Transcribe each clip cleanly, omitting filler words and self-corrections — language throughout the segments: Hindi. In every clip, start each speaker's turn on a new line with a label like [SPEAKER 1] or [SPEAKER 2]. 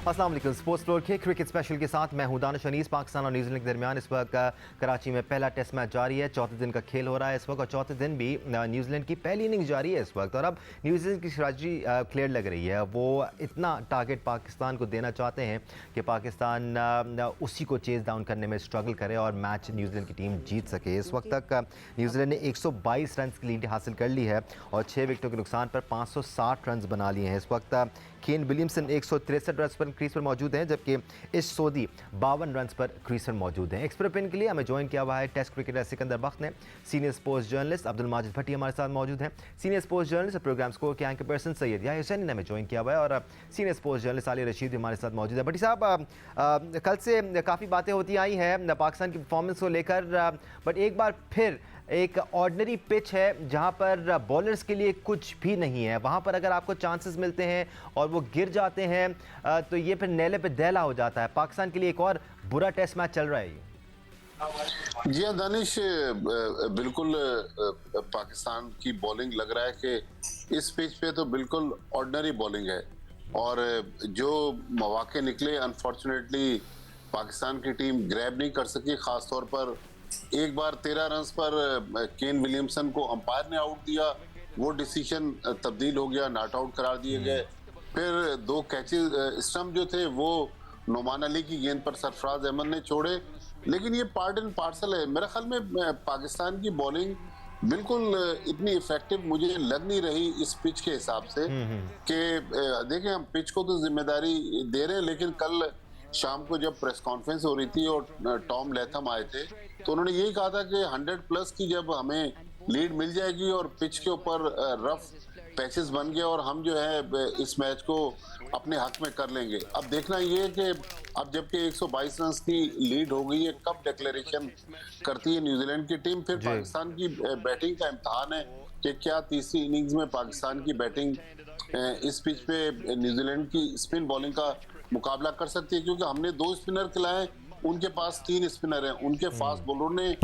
[SPEAKER 1] अस्सलाम वालेकुम। स्पोर्ट्स फ्लोर के क्रिकेट स्पेशल के साथ मैं हूं दानिश अनीस। पाकिस्तान और न्यूजीलैंड के दरमियान इस वक्त कराची में पहला टेस्ट मैच जारी है। चौथे दिन का खेल हो रहा है इस वक्त और चौथे दिन भी न्यूजीलैंड की पहली इनिंग जारी है इस वक्त। और अब न्यूजीलैंड की स्ट्रैटेजी क्लियर लग रही है। वो इतना टारगेट पाकिस्तान को देना चाहते हैं कि पाकिस्तान उसी को चेज डाउन करने में स्ट्रगल करे और मैच न्यूजीलैंड की टीम जीत सके। इस वक्त तक न्यूजीलैंड ने 122 रन की लीड हासिल कर ली है और 6 विकेटों के नुकसान पर 560 रन बना लिए हैं। इस वक्त केन विलियमसन 163 रन पर क्रीज पर मौजूद हैं, जबकि इस सोदी 52 रन पर क्रीज पर मौजूद हैं। एक्सपर्ट ओपिनियन के लिए हमें ज्वाइन किया हुआ है टेस्ट क्रिकेटर सिकंदर बख्त ने। Senior sports journalist Abdul Majid Bhatti हमारे साथ मौजूद हैं। Senior sports journalist programme score के एंकर पर्सन सैयद याहिया हुसैनी ने हमें ज्वाइन किया हुआ है और senior sports journalist Aliya Rashid भी हमारे साथ मौजूद है। भट्टी साहब, कल से काफ़ी बातें होती आई हैं पाकिस्तान की परफॉर्मेंस को लेकर, बट एक बार फिर एक ऑर्डिनरी पिच है जहां पर बॉलर्स के लिए कुछ भी नहीं है। वहां पर अगर आपको चांसेस मिलते हैं और वो गिर जाते हैं तो ये फिर नेले पे दहला हो जाता है। पाकिस्तान के लिए एक और बुरा टेस्ट मैच चल रहा है ये।
[SPEAKER 2] जी हाँ दानिश, बिल्कुल पाकिस्तान की बॉलिंग लग रहा है कि इस पिच पे तो बिल्कुल ऑर्डिनरी बॉलिंग है और जो मौके निकले अनफॉर्चुनेटली पाकिस्तान की टीम ग्रैब नहीं कर सकी। खासतौर पर एक बार 13 रन पर केन विलियमसन को अंपायर ने आउट दिया, वो डिसीजन तब्दील हो गया, नॉट आउट करार दिए गए। फिर 2 कैचेस स्टंप जो थे वो नोमान अली की गेंद पर सरफराज अहमद ने छोड़े, लेकिन ये पार्ट एंड पार्सल है। मेरे ख्याल में पाकिस्तान की बॉलिंग बिल्कुल इतनी इफेक्टिव मुझे लग नहीं रही इस पिच के हिसाब से कि देखें हम पिच को तो जिम्मेदारी दे रहे हैं, लेकिन कल शाम को जब प्रेस कॉन्फ्रेंस हो रही थी और टॉम लैथम आए थे तो उन्होंने यही कहा था कि 100+ की जब हमें लीड मिल जाएगी और पिच के ऊपर रफ पैचेस बन गए और हम जो है इस मैच को अपने हक में कर लेंगे। अब देखना ये है कि अब जबकि 122 रन की लीड हो गई है, कब डिक्लेरेशन करती है न्यूजीलैंड की टीम। फिर पाकिस्तान की बैटिंग का इम्तहान है कि क्या तीसरी इनिंग्स में पाकिस्तान की बैटिंग इस पिच पे न्यूजीलैंड की स्पिन बॉलिंग का मुकाबला कर सकती है, क्योंकि हमने 2 स्पिनर खिलाए, उनके पास 3 स्पिनर हैं, उनके फास्ट बॉलर ने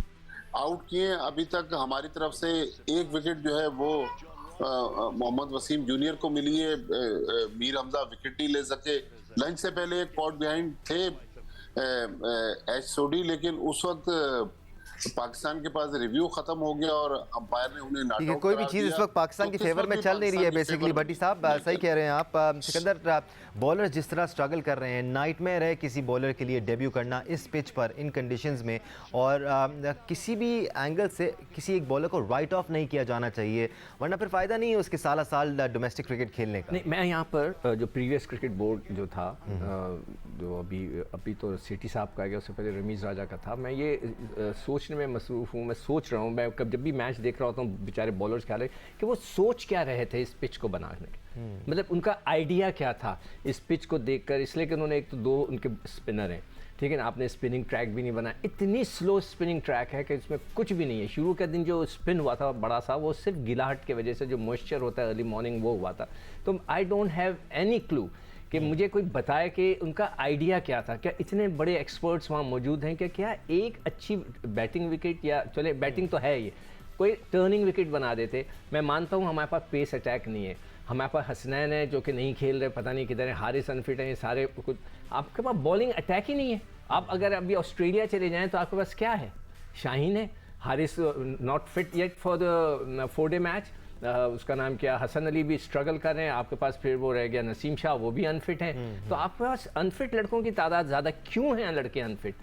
[SPEAKER 2] आउट किए। अभी तक हमारी तरफ से 1 विकेट जो है वो मोहम्मद वसीम जूनियर को मिली है। मीर हमजा विकेट नहीं ले सके। लंच से पहले एक पॉट बिहाइंड थे एच सोडी, लेकिन उस वक्त पाकिस्तान के पास रिव्यू खत्म हो गया और अंपायर ने उन्हें नॉट आउट
[SPEAKER 1] कोई भी चीज़ इस वक्त पाकिस्तान की फेवर में चल नहीं रही है बेसिकली। भट्टी साहब सही कह रहे हैं आप। सिकंदर, बॉलर जिस तरह स्ट्रगल कर रहे हैं, नाइटमेयर है किसी बॉलर के लिए डेब्यू करना इस पिच पर इन कंडीशंस में, और किसी भी एंगल से किसी एक बॉलर को राइट ऑफ नहीं किया जाना चाहिए, वरना फिर फ़ायदा नहीं है उसके साल साल डोमेस्टिक क्रिकेट खेलने का।
[SPEAKER 3] नहीं, मैं यहाँ पर जो प्रीवियस क्रिकेट बोर्ड जो था, जो अभी तो सिटी साहब का गया, उससे पहले रमीज़ राजा का था, मैं ये सोचने में मसरूफ़ हूँ। मैं सोच रहा हूँ, मैं जब भी मैच देख रहा होता हूँ बेचारे बॉलर्स ख्याल है कि वो सोच क्या रहे थे इस पिच को बनाने के, मतलब उनका आइडिया क्या था इस पिच को देखकर। इसलिए कि उन्होंने एक तो 2 उनके स्पिनर हैं, ठीक है ना, आपने स्पिनिंग ट्रैक भी नहीं बनाया, इतनी स्लो स्पिनिंग ट्रैक है कि इसमें कुछ भी नहीं है। शुरू के दिन जो स्पिन हुआ था बड़ा सा, वो सिर्फ गिलाहट की वजह से, जो मॉइस्चर होता है अर्ली मॉर्निंग, वो हुआ था। तो I don't have any clue कि मुझे कोई बताए कि उनका आइडिया क्या था। क्या इतने बड़े एक्सपर्ट्स वहाँ मौजूद हैं कि क्या एक अच्छी बैटिंग विकेट, या चले बैटिंग तो है ये, कोई टर्निंग विकेट बना देते। मैं मानता हूँ हमारे पास पेस अटैक नहीं है, हमारे पास हसनैन है जो कि नहीं खेल रहे, पता नहीं किधर है, हारिस अनफिट हैं, ये सारे कुछ, आपके पास बॉलिंग अटैक ही नहीं है। आप अगर अभी ऑस्ट्रेलिया चले जाएँ तो आपके पास क्या है, शाहीन है, Haris not fit yet for the 4-डे मैच, उसका नाम क्या, हसन अली भी स्ट्रगल कर रहे हैं, आपके पास फिर वो रह गया नसीम शाह, वो भी अनफिट हैं। तो आपके पास अनफिट लड़कों की तादाद ज़्यादा क्यों हैं लड़के अनफिट?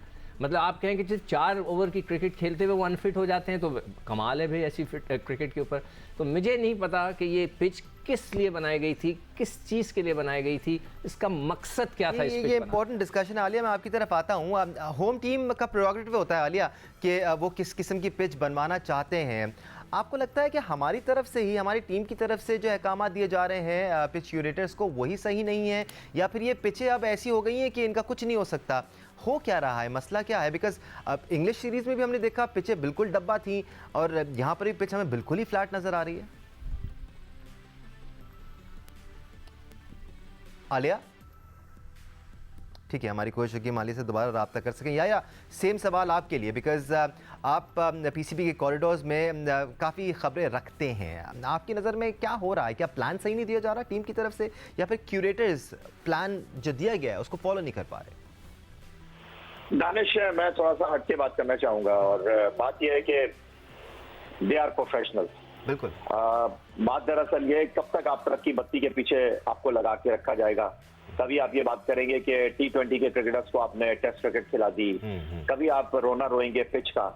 [SPEAKER 3] मतलब आप कहें कि सिर्फ 4 ओवर की क्रिकेट खेलते हुए वो अनफिट हो जाते हैं, तो कमाल है भाई ऐसी फिट क्रिकेट के ऊपर। तो मुझे नहीं पता कि ये पिच किस लिए बनाई गई थी, किस चीज़ के लिए बनाई गई थी, इसका मकसद क्या था।
[SPEAKER 1] ये इंपॉर्टेंट डिस्कशन है आलिया। मैं आपकी तरफ आता हूँ। होम टीम का प्रोग्रेटिव होता है आलिया कि वो किस किस्म की पिच बनवाना चाहते हैं। आपको लगता है कि हमारी तरफ से ही, हमारी टीम की तरफ से जो अहकाम दिए जा रहे हैं पिच क्यूरेटर्स को, वही सही नहीं है, या फिर ये पिचें अब ऐसी हो गई हैं कि इनका कुछ नहीं हो सकता? हो क्या रहा है, मसला क्या है? बिकॉज अब इंग्लिश सीरीज़ में भी हमने देखा पिचें बिल्कुल डब्बा थी और यहाँ पर भी पिच हमें बिल्कुल ही फ्लैट नज़र आ रही है। आलिया ठीक है, हमारी कोशिश होगी माली से दोबारा रब्ता कर सकें। या सेम सवाल आपके लिए, बिकॉज आप पीसीबी के कॉरिडोर्स में काफ़ी खबरें रखते हैं। आपकी नज़र में क्या हो रहा है? क्या प्लान सही नहीं दिया जा रहा टीम की तरफ से, या फिर क्यूरेटर्स प्लान जो दिया गया है उसको फॉलो नहीं कर पा रहे?
[SPEAKER 4] दानिश, मैं थोड़ा सा हट के बात करना चाहूंगा, और बात यह है कि दे आर प्रोफेशनल।
[SPEAKER 1] बिल्कुल।
[SPEAKER 4] बात दरअसल ये, कब तक आप ट्रक की बत्ती के पीछे आपको लगा के रखा जाएगा? कभी आप ये बात करेंगे कि T20 के क्रिकेटर्स को आपने टेस्ट क्रिकेट खिला दी, कभी आप रोना रोएंगे पिच का।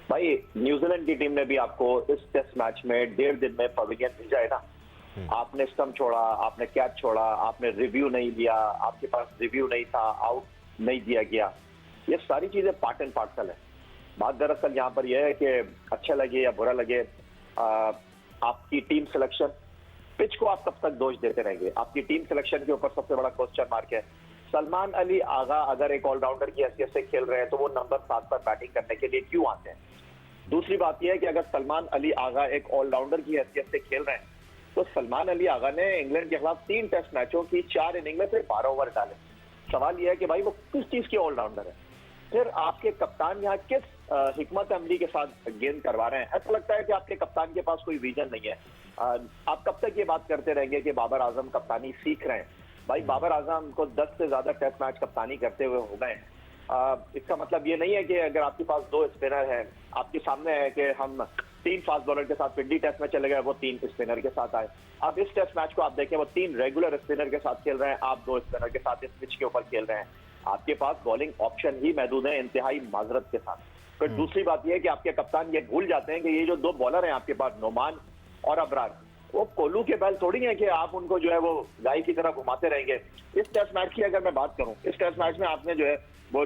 [SPEAKER 4] भाई, न्यूजीलैंड की टीम ने भी आपको इस टेस्ट मैच में 1.5 दिन में पवेलियन भेजा है ना। आपने स्टंप छोड़ा, आपने कैच छोड़ा, आपने रिव्यू नहीं लिया, आपके पास रिव्यू नहीं था, आउट नहीं दिया गया। ये सारी चीजें पार्ट एंड पार्सल है। बात दरअसल यहाँ पर यह है कि अच्छा लगे या बुरा लगे, आपकी टीम सिलेक्शन, पिच को आप कब तक दोष देते रहेंगे? आपकी टीम सिलेक्शन के ऊपर सबसे बड़ा क्वेश्चन मार्क है। सलमान अली आगा अगर एक ऑलराउंडर की हैसियत से खेल रहे हैं तो वो नंबर 7 पर बैटिंग करने के लिए क्यों आते हैं? दूसरी बात यह है कि अगर सलमान अली आगा एक ऑलराउंडर की हैसियत से खेल रहे हैं तो सलमान अली आगा ने इंग्लैंड के खिलाफ 3 टेस्ट मैचों की 4 इनिंग में फिर 12 ओवर डाले। सवाल यह है कि भाई वो किस चीज के ऑलराउंडर है? फिर आपके कप्तान यहाँ किस हिकमत अमली के साथ गेंद करवा रहे हैं? ऐसा लगता है कि आपके कप्तान के पास कोई विजन नहीं है। आप कब तक ये बात करते रहेंगे कि बाबर आजम कप्तानी सीख रहे हैं? भाई, बाबर आजम को 10 से ज्यादा टेस्ट मैच कप्तानी करते हुए हो गए। इसका मतलब ये नहीं है कि अगर आपके पास 2 स्पिनर हैं, आपके सामने है कि हम 3 फास्ट बॉलर के साथ पिंडी टेस्ट में चले गए, वो 3 स्पिनर के साथ आए। अब इस टेस्ट मैच को आप देखें, वो 3 रेगुलर स्पिनर के साथ खेल रहे हैं, आप 2 स्पिनर के साथ इस पिच के ऊपर खेल रहे हैं। आपके पास बॉलिंग ऑप्शन ही महदूद है, इंतहाई माजरत के साथ। फिर दूसरी बात यह है कि आपके कप्तान ये भूल जाते हैं कि ये जो 2 बॉलर हैं आपके पास, नोमान और अबरार, वो कोलू के बैल थोड़ी है कि आप उनको जो है वो गाय की तरह घुमाते रहेंगे। इस टेस्ट मैच की अगर मैं बात करूं, इस टेस्ट मैच में आपने जो है वो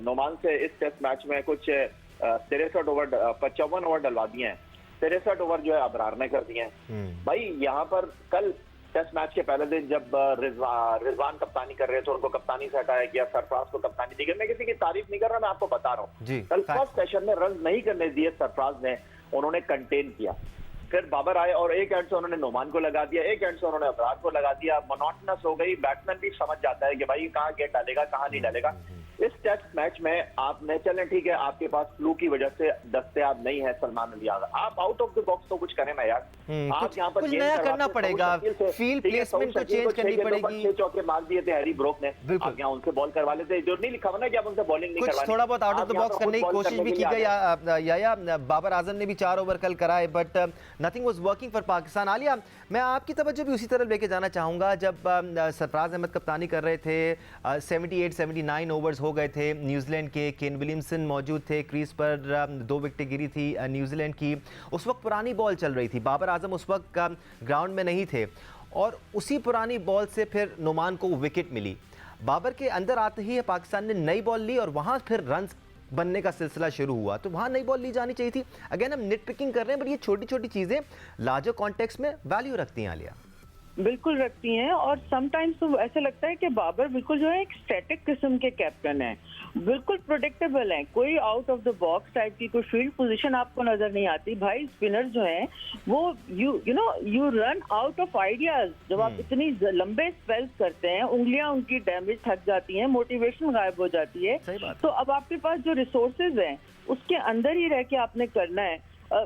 [SPEAKER 4] नोमान से इस टेस्ट मैच में कुछ 63 ओवर 55 ओवर डलवा दिए हैं, 63 ओवर जो है अबरार ने कर दिए हैं। भाई, यहाँ पर कल टेस्ट मैच के पहले दिन जब रिजवान कप्तानी कर रहे थे, उनको कप्तानी से हटाया गया, सरफराज को कप्तानी दी गई। मैं किसी की तारीफ नहीं कर रहा, मैं आपको बता रहा हूँ। कल फर्स्ट सेशन में रन नहीं करने दिए सरफराज ने, उन्होंने कंटेन किया। फिर बाबर आए और एक एंड से उन्होंने नोमान को लगा दिया, एक एंड से उन्होंने अबरार को लगा दिया। मोनोटनस हो गई। बैट्समैन भी समझ जाता है कि भाई कहाँ गेंद डालेगा, कहाँ नहीं डालेगा। इस टेस्ट मैच में आपने, चलें ठीक है, आपके पास फ्लू की वजह से दस्तयाब नहीं है सलमान अली आगा, आप आउट ऑफ द बॉक्स तो कुछ करें ना यार। आप यहाँ पर
[SPEAKER 1] कुछ नया करना पड़ेगा, फील्ड प्लेसमेंट को चेंज करनी पड़ेगी।
[SPEAKER 4] 6 चौके मार दिए थे हैरी ब्रोक ने, आप यहाँ उनसे बॉल करवा लेते। जो नहीं लिखा हुआ ना कि आप उनसे बॉलिंग नहीं करवानी,
[SPEAKER 1] थोड़ा बहुत आउट ऑफ द बॉक्स करने की कोशिश भी की गई। या बाबर आजम ने भी 4 ओवर कल कराए, but nothing was working for Pakistan. Alia, मैं आपकी तवज्जो भी उसी तरफ लेके जाना चाहूंगा। जब सरफराज अहमद कप्तानी कर रहे थे, 78-79 ओवर्स हो गए थे न्यूजीलैंड के, केन विलियमसन मौजूद थे क्रीज पर, 2 विकेटें गिरी थी न्यूजीलैंड की। उस वक्त पुरानी बॉल चल रही थी, बाबर आजम उस वक्त ग्राउंड में नहीं थे, और उसी पुरानी बॉल से फिर नोमान को विकेट मिली। बाबर के अंदर आते ही पाकिस्तान ने नई बॉल ली और वहां फिर रन बनने का सिलसिला शुरू हुआ, तो वहां नई बॉल ली जानी चाहिए थी। अगेन हम निट पिकिंग कर रहे हैं, बट ये छोटी छोटी चीजें लार्जर कॉन्टेक्स्ट में वैल्यू रखती हैं। आलिया,
[SPEAKER 5] बिल्कुल रखती हैं, और समटाइम्स तो ऐसे लगता है कि बाबर बिल्कुल जो है एक स्टैटिक किस्म के कैप्टन है, बिल्कुल प्रोडिक्टेबल है। कोई out of the box type की कोई फील्ड पोजीशन आपको नजर नहीं आती। भाई, स्पिनर जो हैं वो you run out of ideas. जब आप इतनी लंबे स्पेल्स करते हैं, उंगलियां उनकी डैमेज थक जाती हैं, मोटिवेशन गायब हो जाती है। तो अब आपके पास जो रिसोर्सेज हैं उसके अंदर ही रह के आपने करना है।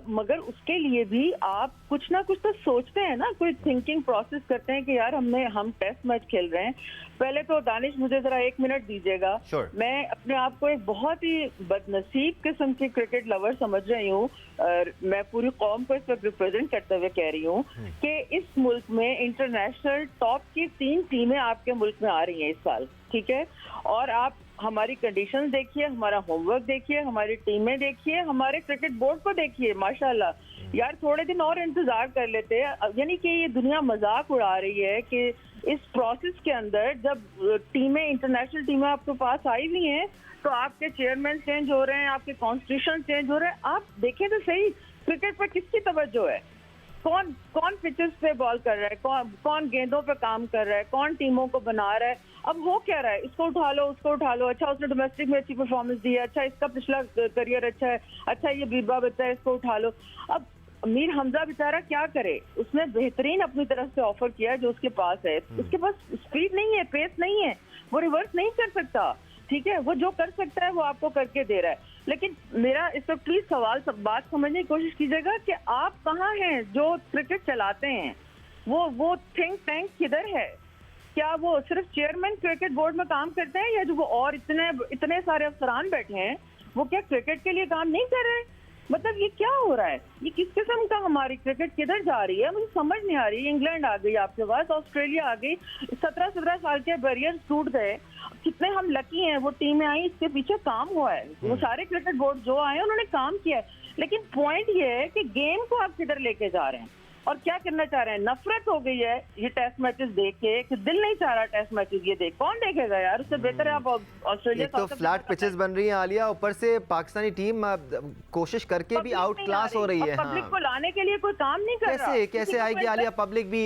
[SPEAKER 5] मगर उसके लिए भी आप कुछ ना कुछ तो सोचते हैं ना, कोई थिंकिंग प्रोसेस करते हैं कि यार हम टेस्ट मैच खेल रहे हैं। पहले तो दानिश, मुझे जरा 1 मिनट दीजिएगा। मैं अपने आप को एक बहुत ही बदनसीब किस्म की क्रिकेट लवर समझ रही हूँ। मैं पूरी कौम को इस वक्त रिप्रेजेंट करते हुए कह रही हूँ कि इस मुल्क में इंटरनेशनल टॉप की 3 टीमें आपके मुल्क में आ रही हैं इस साल, ठीक है? और आप हमारी कंडीशंस देखिए, हमारा होमवर्क देखिए, हमारी टीमें देखिए, हमारे क्रिकेट बोर्ड को देखिए। माशाल्लाह यार, थोड़े दिन और इंतजार कर लेते हैं। यानी कि ये दुनिया मजाक उड़ा रही है कि इस प्रोसेस के अंदर जब टीमें, इंटरनेशनल टीमें आपके पास आई हुई हैं, तो आपके चेयरमैन चेंज हो रहे हैं, आपके कॉन्स्टिट्यूशन चेंज हो रहे हैं। आप देखें तो सही, क्रिकेट पर किसकी तवज्जो है? कौन पिचेस पे बॉल कर रहा है, कौन गेंदों पे काम कर रहा है, कौन टीमों को बना रहा है? अब हो क्या रहा है? इसको उठा लो, उसको उठा लो। अच्छा, उसने डोमेस्टिक में अच्छी परफॉर्मेंस दी है, अच्छा इसका पिछला करियर अच्छा है, अच्छा ये बीरबा बच्चा है, इसको उठा लो। अब मीर हमजा बेचारा क्या करे, उसने बेहतरीन अपनी तरफ से ऑफर किया जो उसके पास है, उसके पास स्पीड नहीं है, पेस नहीं है, वो रिवर्स नहीं कर सकता, ठीक है, वो जो कर सकता है वो आपको करके दे रहा है। लेकिन मेरा इस वक्त प्लीज बात समझने की कोशिश कीजिएगा कि आप कहाँ हैं जो क्रिकेट चलाते हैं, वो थिंक टैंक किधर है? क्या वो सिर्फ चेयरमैन क्रिकेट बोर्ड में काम करते हैं, या जो वो और इतने सारे अफसरान बैठे हैं वो क्या क्रिकेट के लिए काम नहीं कर रहे? मतलब ये क्या हो रहा है? ये किस किस्म का, हमारी क्रिकेट किधर जा रही है? मुझे समझ नहीं आ रही। इंग्लैंड आ गई आपके पास, ऑस्ट्रेलिया आ गई, 17 साल के बैरियर टूट गए, कितने हम लकी हैं, वो टीमें आई, इसके पीछे काम हुआ है, वो सारे क्रिकेट बोर्ड जो आए उन्होंने काम किया है। लेकिन पॉइंट ये है कि गेम को आप किधर लेके जा रहे हैं और क्या करना चाह रहे हैं? नफरत हो गई है ये टेस्ट मैचेस देख के, कि दिल नहीं चाह रहा टेस्ट मैचेस ये देख, कौन देखेगा यार? उससे बेहतर है आप ऑस्ट्रेलिया
[SPEAKER 1] एक तो फ्लैट पिचेस बन रही हैं आलिया, ऊपर से पाकिस्तानी टीम कोशिश करके भी आउट क्लास हो रही है।
[SPEAKER 5] पब्लिक को लाने के लिए कोई काम नहीं कर रहा।
[SPEAKER 1] कैसे आएगी आलिया पब्लिक भी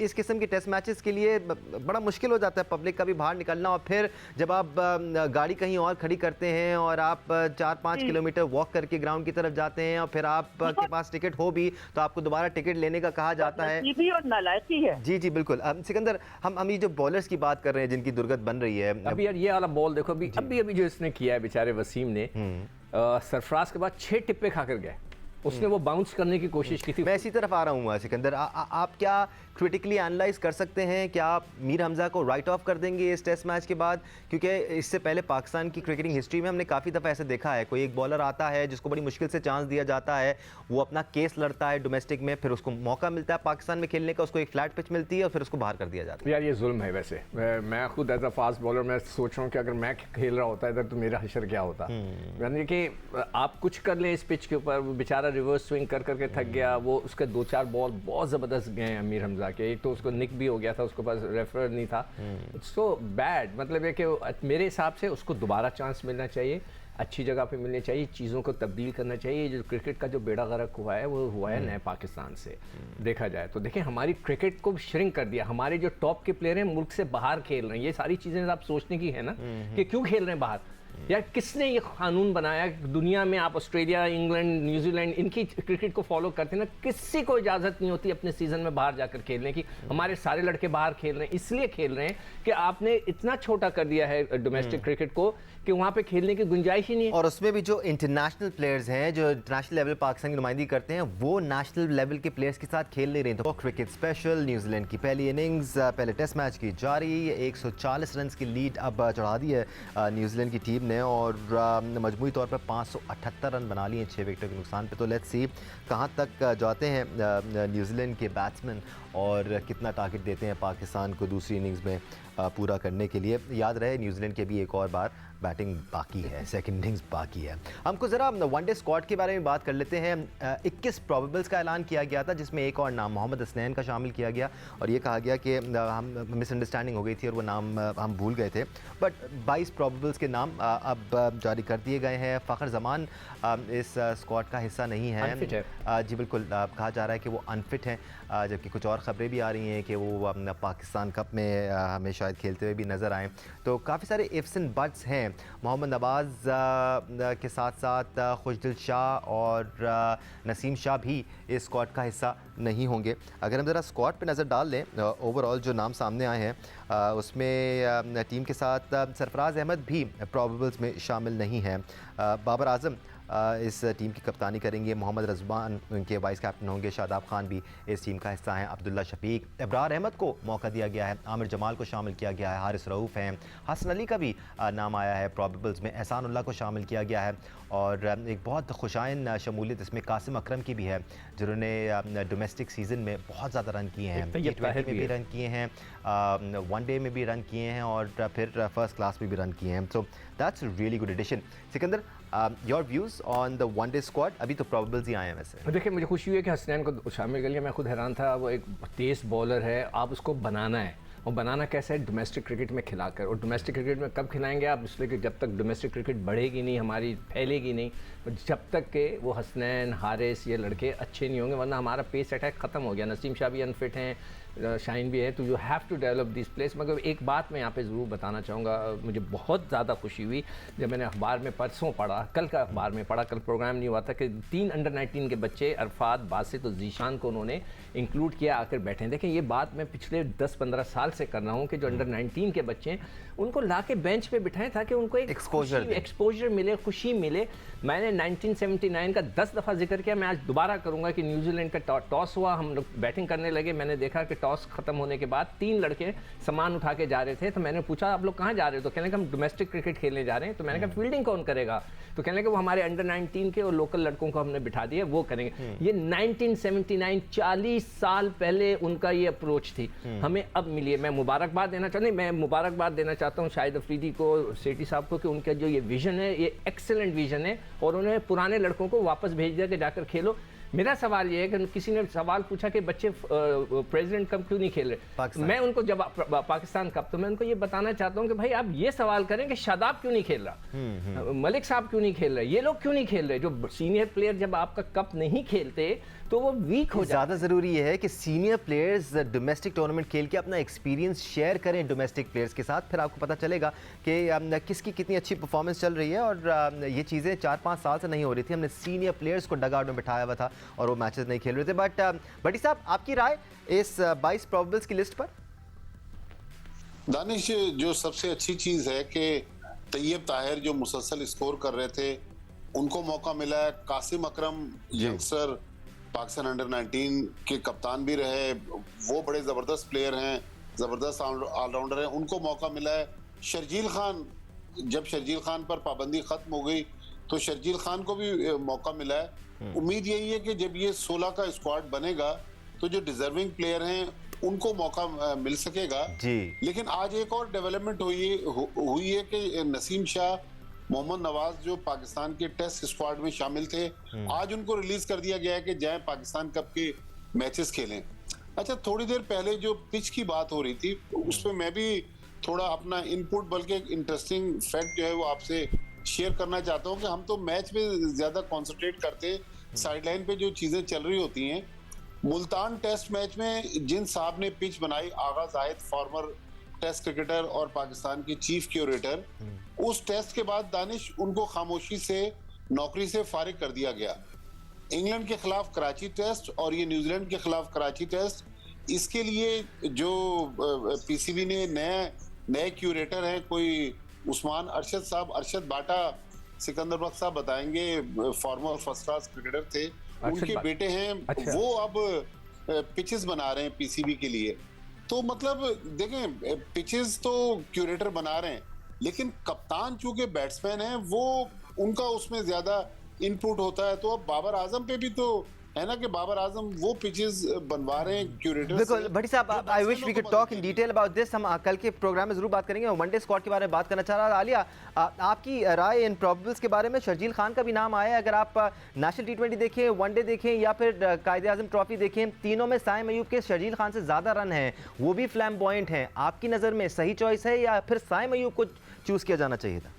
[SPEAKER 1] इस किस्म की टेस्ट मैचेस के लिए? बड़ा मुश्किल हो जाता है पब्लिक का भी बाहर निकलना, और फिर जब आप गाड़ी कहीं और खड़ी करते हैं और आप 4-5 किलोमीटर वॉक करके ग्राउंड की तरफ जाते हैं और फिर आपके पास टिकट हो भी तो आपको दोबारा टिकट लेने का कहा जाता है।
[SPEAKER 5] भी और नालायकी है।
[SPEAKER 1] जी बिल्कुल। सिकंदर, हम ये जो बॉलर्स की बात कर रहे हैं जिनकी दुर्गत बन रही है,
[SPEAKER 3] अभी यार ये वाला बॉल देखो, अभी जो इसने किया है बेचारे वसीम ने, सरफराज के बाद 6 टिप्पे खाकर गए, उसने वो बाउंस करने की कोशिश की थी।
[SPEAKER 1] मैं इसी तरफ आ रहा हूँ सिकंदर, आप क्या क्रिटिकली एनालाइज कर सकते हैं? क्या आप मीर हमजा को राइट ऑफ कर देंगे इस टेस्ट मैच के बाद? क्योंकि इससे पहले पाकिस्तान की क्रिकेटिंग हिस्ट्री में हमने काफ़ी दफ़ा ऐसे देखा है, कोई एक बॉलर आता है जिसको बड़ी मुश्किल से चांस दिया जाता है, वो अपना केस लड़ता है डोमेस्टिक में, फिर उसको मौका मिलता है पाकिस्तान में खेलने का, उसको एक फ्लैट पिच मिलती है और फिर उसको बाहर कर दिया जाता है।
[SPEAKER 3] यार ये जुल्म है। वैसे मैं खुद एज अ फास्ट बॉलर मैं सोच रहा हूँ कि अगर मैं खेल रहा होता इधर तो मेरा हशर क्या होता। यानी कि आप कुछ कर ले इस पिच के ऊपर, बेचारा रिवर्स स्विंग कर करके थक गया, वो उसके 2-4 बॉल बहुत ज़बरदस्त गए हैं मीर हमजा के। एक तो उसको निक भी हो गया था, उसके पास रेफर नहीं था, सो बैड। मतलब है कि मेरे हिसाब से उसको दोबारा चांस मिलना चाहिए, अच्छी जगह पे मिलनी चाहिए, चीज़ों को तब्दील करना चाहिए। जो क्रिकेट का जो बेड़ा गर्क हुआ है वो हुआ है नए पाकिस्तान से। देखा जाए तो देखें, हमारी क्रिकेट को श्रिंक कर दिया, हमारे जो टॉप के प्लेयर हैं मुल्क से बाहर खेल रहे हैं। ये सारी चीज़ें आप सोचने की है ना कि क्यों खेल रहे हैं बाहर। यार किसने ये कानून बनाया? दुनिया में आप ऑस्ट्रेलिया, इंग्लैंड, न्यूजीलैंड इनकी क्रिकेट को फॉलो करते हैं ना, किसी को इजाज़त नहीं होती अपने सीज़न में बाहर जाकर खेलने की। हमारे सारे लड़के बाहर खेल रहे हैं, इसलिए खेल रहे हैं कि आपने इतना छोटा कर दिया है डोमेस्टिक क्रिकेट को कि वहाँ पे खेलने की गुंजाइश ही नहीं है।
[SPEAKER 1] और उसमें भी जो इंटरनेशनल प्लेयर्स हैं, जो इंटरनेशनल लेवल पाकिस्तान की नुमाइंदगी करते हैं, वो नेशनल लेवल के प्लेयर्स के साथ खेल नहीं रहे। तो क्रिकेट स्पेशल, न्यूजीलैंड की पहली इनिंग्स पहले टेस्ट मैच की जारी, 140 रन की लीड अब चढ़ा दी है न्यूजीलैंड की टीम ने, और मजमूई तौर पर 578 रन बना लिए 6 विकेटों के नुकसान पे। तो लेट्स सी कहाँ तक जाते हैं न्यूजीलैंड के बैट्समैन और कितना टारगेट देते हैं पाकिस्तान को दूसरी इनिंग्स में पूरा करने के लिए। याद रहे न्यूजीलैंड के भी एक और बार बैटिंग बाकी है, सेकंड इनिंग्स बाकी है। हमको ज़रा वनडे स्क्वाड के बारे में बात कर लेते हैं। 21 प्रोबेबल्स का ऐलान किया गया था, जिसमें एक और नाम मोहम्मद हसनैन का शामिल किया गया, और ये कहा गया कि हम मिसअंडरस्टैंडिंग हो गई थी और वो नाम हम भूल गए थे। बट 22 प्रोबेबल्स के नाम अब जारी कर दिए गए हैं। फ़खर जमान इस स्क्वाड का हिस्सा नहीं है। जी बिल्कुल, कहा जा रहा है कि वो अनफिट हैं, जबकि कुछ और ख़बरें भी आ रही हैं कि वो पाकिस्तान कप में हमें शायद खेलते हुए भी नज़र आएँ। तो काफ़ी सारे इफ्स एंड बट्स हैं। मोहम्मद नवाज़ के साथ साथ खुशदिल शाह और नसीम शाह भी इस स्क्वाड का हिस्सा नहीं होंगे। अगर हम ज़रा स्क्वाड पे नज़र डाल लें, ओवरऑल जो नाम सामने आए हैं उसमें टीम के साथ सरफराज अहमद भी प्रोबेबल्स में शामिल नहीं हैं। बाबर आजम इस टीम की कप्तानी करेंगे, मोहम्मद रज़वान उनके वाइस कैप्टन होंगे, शादाब खान भी इस टीम का हिस्सा हैं, अब्दुल्ला शफीक, इब्रार अहमद को मौका दिया गया है, आमिर जमाल को शामिल किया गया है, हारिस रऊफ़ हैं, हसन अली का भी नाम आया है प्रोबेबल्स में, एहसानुल्लाह को शामिल किया गया है, और एक बहुत खुशाइन शमूलियत इसमें कासिम अकरम की भी है, जिन्होंने डोमेस्टिक सीज़न में बहुत ज़्यादा रन किए हैं, T20 में भी रन किए हैं, वनडे में भी रन किए हैं, और फिर फर्स्ट क्लास में भी रन किए हैं। So that's really good addition. Sikandar, your views on the one day squad? अभी तो प्रोबेबल्स ही आए हैं वैसे।
[SPEAKER 3] देखिए, मुझे खुशी हुई है कि हसनैन को शामिल कर लिया। मैं खुद हैरान था, वो एक तेज़ बॉलर है, आप उसको बनाना है, और बनाना कैसा है? डोमेस्टिक क्रिकेट में खिलाकर। और डोमेस्टिक क्रिकेट में कब खिलाएंगे आप? इसलिए कि जब तक डोमेस्टिक क्रिकेट बढ़ेगी नहीं, हमारी फैलेगी नहीं, जब तक के वो हसनैन, हारिस, ये लड़के अच्छे नहीं होंगे, वरना हमारा पेस अटैक ख़त्म हो गया। नसीम शाह भी अनफिट हैं, शाइन भी है, तो you have to develop this place. मगर एक बात मैं यहाँ पे ज़रूर बताना चाहूँगा, मुझे बहुत ज़्यादा खुशी हुई जब मैंने अखबार में परसों पढ़ा, कल का अखबार में पढ़ा, कल प्रोग्राम नहीं हुआ था, कि 3 अंडर 19 के बच्चे अरफात, बासित और जीशान को उन्होंने इंक्लूड किया, आकर बैठे। देखें, ये बात मैं पिछले 10-15 साल से कर रहा हूँ कि जो अंडर 19 के बच्चे हैं उनको ला के बेंच पे बिठाएं ताकि उनको एक एक्सपोजर मिले, खुशी मिले। मैंने 1979 का 10 दफ़ा जिक्र किया, मैं आज दोबारा करूंगा कि न्यूजीलैंड का टॉस हुआ, हम लोग बैटिंग करने लगे, मैंने देखा कि टॉस खत्म होने के बाद 3 लड़के सामान उठा के जा रहे थे, तो मैंने पूछा आप लोग कहाँ जा रहे हो, तो कहने लगे हम डोमेस्टिक क्रिकेट खेलने जा रहे हैं। तो मैंने कहा फील्डिंग कौन करेगा, तो कहने लगे वो हमारे अंडर 19 के और लोकल लड़कों को हमने बिठा दिया, वो करेंगे। ये 1979, 40 साल पहले उनका ये अप्रोच थी, हमें अब मिली है। मैं मुबारकबाद देना चाहता हूँ शाहिद अफरीदी को, सेठी साहब को, कि उनका जो ये विजन है, ये एक्सेलेंट विजन है, और उन्होंने पुराने लड़कों को वापस भेज दिया कि जाकर खेलो। मेरा सवाल ये है कि किसी ने सवाल पूछा कि बच्चे प्रेसिडेंट कप क्यों नहीं खेल रहे, मैं उनको जवाब, पाकिस्तान कप, तो मैं उनको ये बताना चाहता हूँ कि भाई आप ये सवाल करें कि शादाब क्यों नहीं खेल रहा, मलिक साहब क्यों नहीं खेल रहे, ये लोग क्यों नहीं खेल रहे। जो सीनियर प्लेयर जब आपका कप नहीं खेलते तो वो वीक हो जाता है।
[SPEAKER 1] ज़्यादा ज़रूरी ये है कि सीनियर प्लेयर्स डोमेस्टिक टूर्नामेंट खेल के अपना एक्सपीरियंस शेयर करें डोमेस्टिक प्लेयर्स के साथ, फिर आपको पता चलेगा कि किसकी कितनी अच्छी परफॉर्मेंस चल रही है। और ये चीज़ें 4-5 साल से नहीं हो रही थी, हमने सीनियर प्लेयर्स को डगआउट में बिठाया हुआ था और वो मैचेस नहीं खेल रहे थे। बट भट्टी साहब, आपकी राय इस 22 प्रोबेबल्स की लिस्ट पर?
[SPEAKER 2] दानिश, जो सबसे अच्छी चीज़ है कि तैयब ताहिर जो मुसलसल स्कोर कर रहे थे उनको मौका मिला है। कासिम अकरम यंगस्टर पाकिस्तान अंडर 19 के कप्तान भी रहे, वो बड़े ज़बरदस्त प्लेयर हैं, ज़बरदस्त ऑलराउंडर हैं, उनको मौका मिला है। शर्जील खान, जब शर्जील खान पर पाबंदी ख़त्म हो गई तो शर्जील खान को भी मौका मिला है। उम्मीद यही है कि जब ये 16 का स्क्वाड बनेगा तो जो डिजर्विंग प्लेयर हैं उनको मौका मिल सकेगा जी। लेकिन आज एक और डेवलपमेंट हुई है कि नसीम शाह, मोहम्मद नवाज जो पाकिस्तान के टेस्ट स्क्वाड में शामिल थे, आज उनको रिलीज कर दिया गया है कि जाएं पाकिस्तान कप के मैचेस खेलें। अच्छा, थोड़ी देर पहले जो पिच की बात हो रही थी उस पर मैं भी थोड़ा अपना इनपुट, बल्कि एक इंटरेस्टिंग फैक्ट जो है वो आपसे शेयर करना चाहता हूं कि हम तो मैच पे ज्यादा कॉन्सेंट्रेट करते, साइडलाइन पे जो चीजें चल रही होती हैं। मुल्तान टेस्ट मैच में जिन साहब ने पिच बनाई, आगा जाहिद, फॉर्मर टेस्ट क्रिकेटर और पाकिस्तान के चीफ क्यूरेटर, उस टेस्ट के बाद दानिश उनको खामोशी से नौकरी से फारिग कर दिया गया। इंग्लैंड के खिलाफ कराची टेस्ट और ये न्यूजीलैंड के खिलाफ कराची टेस्ट, इसके लिए जो पीसीबी ने नए क्यूरेटर हैं, कोई उस्मान अरशद साहब, अरशद बाटा, सिकंदर बख्श साहब बताएंगे, फॉर्मर फर्स्ट क्लास क्रिकेटर थे, उनके बेटे हैं। अच्छा। वो अब पिचेस बना रहे हैं पीसीबी के लिए। तो मतलब देखें, पिचेस तो क्यूरेटर बना रहे हैं, लेकिन कप्तान चूंकि बैट्समैन है, वो उनका उसमें ज्यादा इनपुट होता है। तो अब बाबर आजम पे भी तो है ना कि बाबर आजम वो पिचेस बनवा रहे हैं क्यूरेटर।
[SPEAKER 1] बिल्कुल भट्टी साहब, I wish we could talk in detail about this. हम कल के प्रोग्राम में जरूर बात करेंगे। वनडे स्क्वाड के बारे में बात करना चाह रहा था। आलिया, आपकी राय इन प्रोबेबल्स के बारे में? शर्जील खान का भी नाम आया है। अगर आप नेशनल T20 देखें, वनडे देखें या फिर कायदे आजम ट्रॉफी देखें, तीनों में साइम अयूब के शर्जील खान से ज्यादा रन हैं, वो भी फ्लैम्बॉयंट हैं। आपकी नजर में सही चॉइस है या फिर साइम अयूब को चूज किया जाना चाहिए था?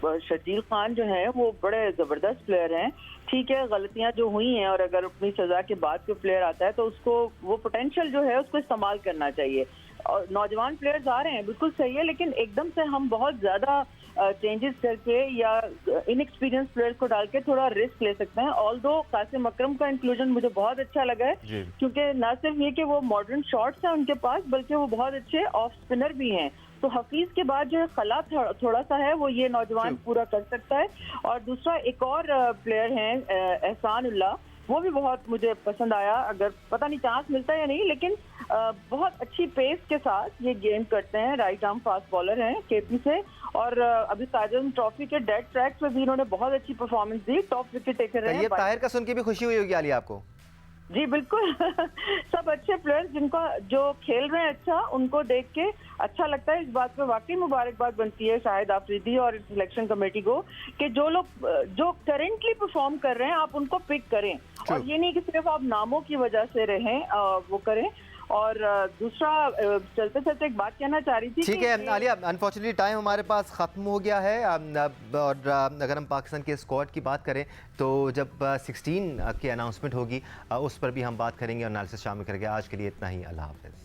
[SPEAKER 5] शर्जील खान जो है वो बड़े जबरदस्त प्लेयर हैं। ठीक है, गलतियां जो हुई हैं और अगर अपनी सजा के बाद कोई प्लेयर आता है तो उसको वो पोटेंशियल जो है उसको इस्तेमाल करना चाहिए। और नौजवान प्लेयर्स आ रहे हैं, बिल्कुल सही है, लेकिन एकदम से हम बहुत ज्यादा चेंजेस करके या इनएक्सपीरियंस प्लेयर्स को डाल के थोड़ा रिस्क ले सकते हैं। ऑल्दो कासिम अकरम का इंक्लूजन मुझे बहुत अच्छा लगा है, क्योंकि न सिर्फ ये कि वो मॉडर्न शॉट्स हैं उनके पास, बल्कि वो बहुत अच्छे ऑफ स्पिनर भी हैं। तो हफीज के बाद जो खला थोड़ा सा है वो ये नौजवान पूरा कर सकता है। और दूसरा एक और प्लेयर हैं एहसान उल्लाह, वो भी बहुत मुझे पसंद आया। अगर पता नहीं चांस मिलता है या नहीं, लेकिन बहुत अच्छी पेस के साथ ये गेम करते हैं। राइट आर्म फास्ट बॉलर हैं केपी से। और अभी कायदे ट्रॉफी के डेड ट्रैक्स में भी इन्होंने बहुत अच्छी परफॉर्मेंस दी, टॉप विकेट टेकर रहे हैं।
[SPEAKER 1] ताहिर का सुन के भी खुशी हुई होगी आलिया आपको?
[SPEAKER 5] जी बिल्कुल सब अच्छे प्लेयर्स जिनको जो खेल रहे हैं अच्छा, उनको देख के अच्छा लगता है। इस बात पे वाकई मुबारकबाद बनती है शाहिद आफरीदी और सिलेक्शन कमेटी को कि जो लोग जो करेंटली परफॉर्म कर रहे हैं आप उनको पिक करें, और ये नहीं कि सिर्फ आप नामों की वजह से रहें वो करें। और दूसरा चलते चलते एक बात कहना चाह रही थी
[SPEAKER 1] ठीक
[SPEAKER 5] कि
[SPEAKER 1] है आलिया, अनफॉर्चुनेटली टाइम हमारे पास ख़त्म हो गया है। और अगर हम पाकिस्तान के स्क्वाड की बात करें तो जब 16 की अनाउंसमेंट होगी उस पर भी हम बात करेंगे और एनालिसिस शामिल करेंगे। आज के लिए इतना ही, अल्लाह हाफ़िज़।